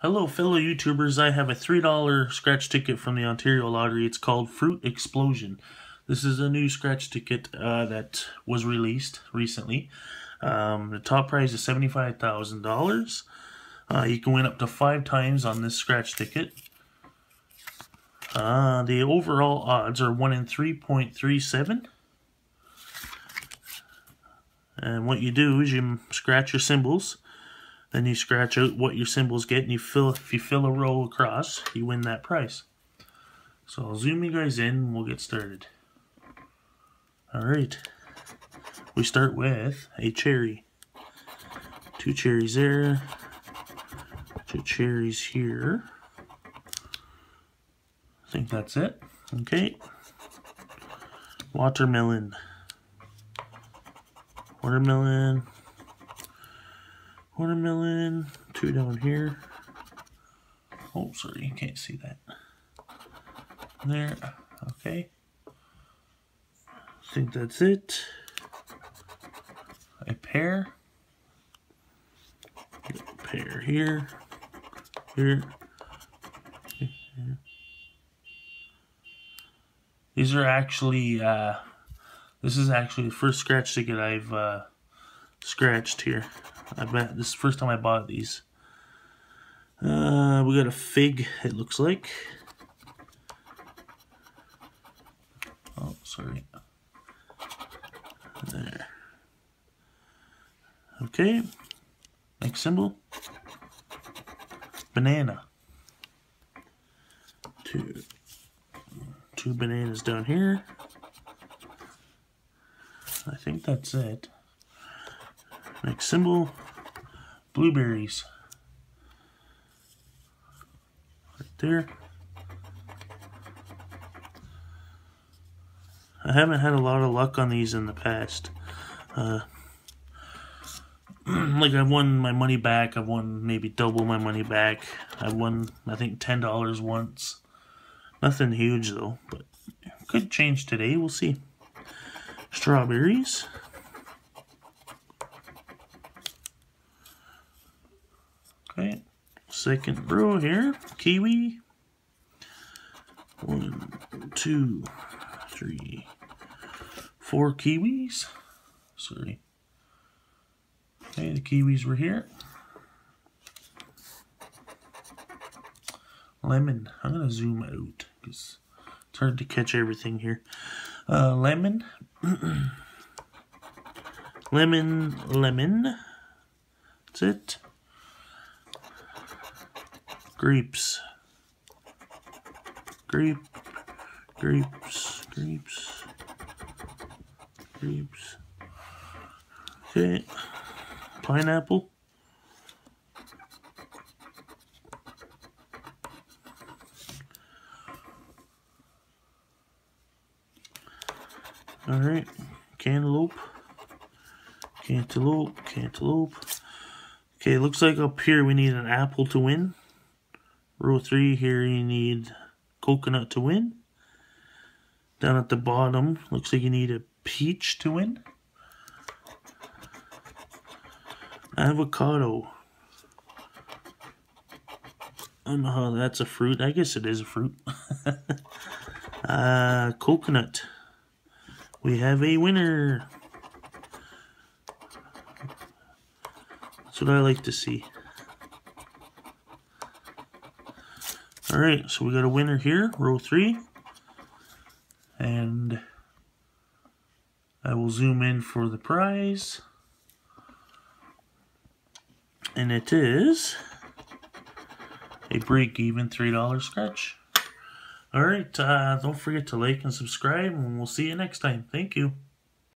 Hello fellow YouTubers, I have a $3 scratch ticket from the Ontario Lottery. It's called Fruit Explosion. This is a new scratch ticket that was released recently. The top prize is $75,000. You can win up to 5 times on this scratch ticket. The overall odds are 1 in 3.37. And what you do is you scratch your symbols. Then you scratch out what your symbols get, and if you fill a row across, you win that prize. So I'll zoom you guys in and we'll get started. Alright. We start with a cherry. 2 cherries there. 2 cherries here. I think that's it. Okay. Watermelon. Watermelon. Watermelon, 2 down here. Oh, sorry, you can't see that. There, okay. I think that's it. A pear. A pear here. Here. Here. These are actually, this is actually the first scratch ticket I've scratched here. I bet this is the first time I bought these. We got a fig, it looks like. Oh, sorry. There. Okay. Next symbol. Banana. 2 bananas down here. I think that's it. Next symbol, blueberries. Right there. I haven't had a lot of luck on these in the past. Like I've won my money back, I've won maybe double my money back. I've won, I think, $10 once. Nothing huge though, but could change today, we'll see. Strawberries. Okay, second row here, kiwi. 1, 2, 3, 4 kiwis. Sorry. Okay, the kiwis were here. Lemon. I'm going to zoom out because it's hard to catch everything here. Lemon. Lemon. That's it. Grapes. Grapes. Okay. Pineapple. Alright. Cantaloupe. Okay, looks like up here we need an apple to win. Row 3 here you need coconut to win. Down at the bottom, looks like you need a peach to win. Avocado. I don't know how that's a fruit. I guess it is a fruit. Coconut. We have a winner. That's what I like to see. Alright, so we got a winner here, row 3. And I will zoom in for the prize. And it is a break-even $3 scratch. Alright, don't forget to like and subscribe, and we'll see you next time. Thank you.